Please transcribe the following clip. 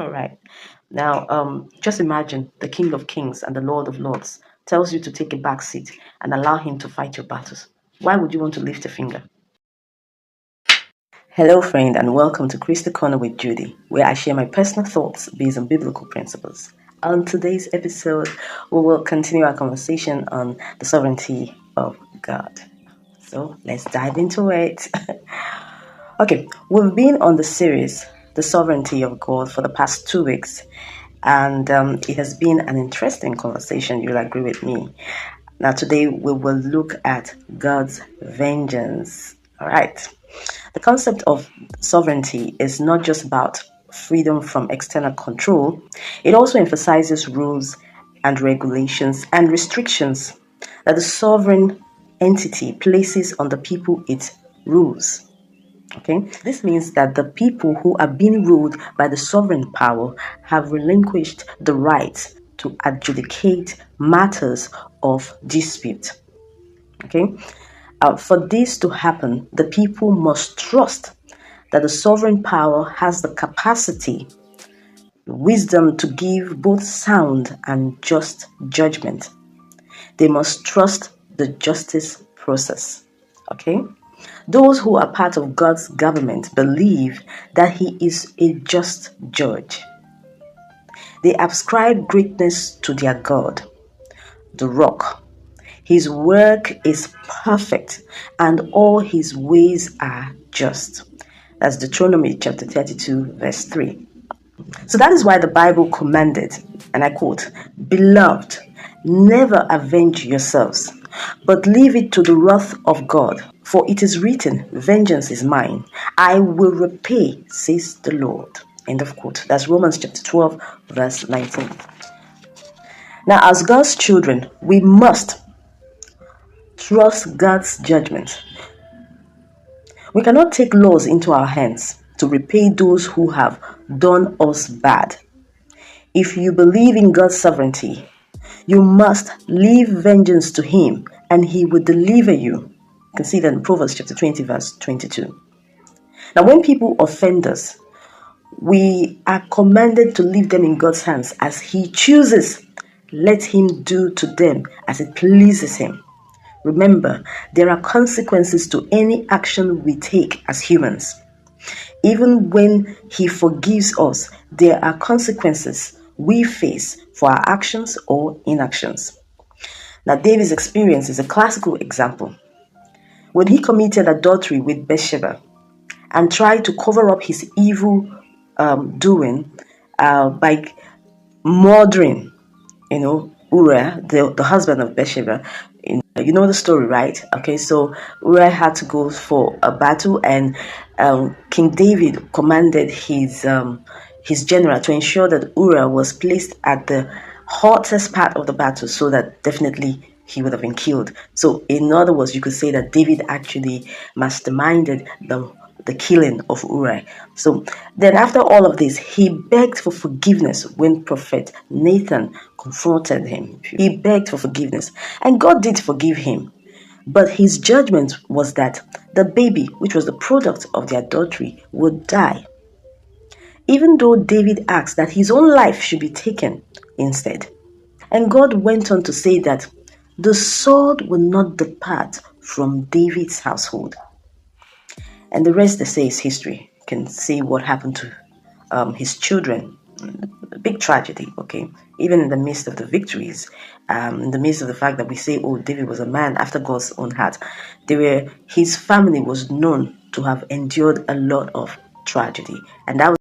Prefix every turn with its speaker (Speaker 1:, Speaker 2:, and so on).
Speaker 1: All right. Now, just imagine the King of Kings and the Lord of Lords tells you to take a back seat and allow him to fight your battles. Why would you want to lift a finger? Hello, friend, and welcome to Crystal Corner with Judy, where I share my personal thoughts based on biblical principles. On today's episode, we will continue our conversation on the sovereignty of God. So let's dive into it. Okay, we've been on the series, The Sovereignty of God, for the past 2 weeks, and it has been an interesting conversation. You'll agree with me. Now, today we will look at God's vengeance. All right. The concept of sovereignty is not just about freedom from external control, it also emphasizes rules and regulations and restrictions that the sovereign entity places on the people it rules. Okay, this means that the people who are being ruled by the sovereign power have relinquished the right to adjudicate matters of dispute. Okay, for this to happen, the people must trust that the sovereign power has the capacity, wisdom to give both sound and just judgment. They must trust the justice process. Okay? Those who are part of God's government believe that He is a just judge. They ascribe greatness to their God, the rock. His work is perfect and all His ways are just. That's Deuteronomy chapter 32, verse 3. So that is why the Bible commanded, and I quote, "Beloved, never avenge yourselves, but leave it to the wrath of God. For it is written, vengeance is mine. I will repay, says the Lord." End of quote. That's Romans chapter 12, verse 19. Now, as God's children, we must trust God's judgment. We cannot take laws into our hands to repay those who have done us bad. If you believe in God's sovereignty, you must leave vengeance to Him and He will deliver you. You can see that in Proverbs chapter 20, verse 22. Now, when people offend us, we are commanded to leave them in God's hands as He chooses. Let Him do to them as it pleases Him. Remember, there are consequences to any action we take as humans. Even when He forgives us, there are consequences we face for our actions or inactions. Now, David's experience is a classical example. When he committed adultery with Bathsheba and tried to cover up his evil doing by murdering, Uriah, the husband of Bathsheba. You know the story, right? Okay, so Uriah had to go for a battle, and King David commanded his general to ensure that Uriah was placed at the hottest part of the battle, so that definitely he would have been killed. So, in other words, you could say that David actually masterminded the killing of Uriah. So then after all of this, he begged for forgiveness when Prophet Nathan confronted him. He begged for forgiveness, and God did forgive him. But his judgment was that the baby, which was the product of the adultery, would die. Even though David asked that his own life should be taken instead. And God went on to say that the sword will not depart from David's household. And the rest, they say, is history. You can see what happened to his children. A big tragedy, okay? Even in the midst of the victories, in the midst of the fact that we say, oh, David was a man after God's own heart, his family was known to have endured a lot of tragedy. And that was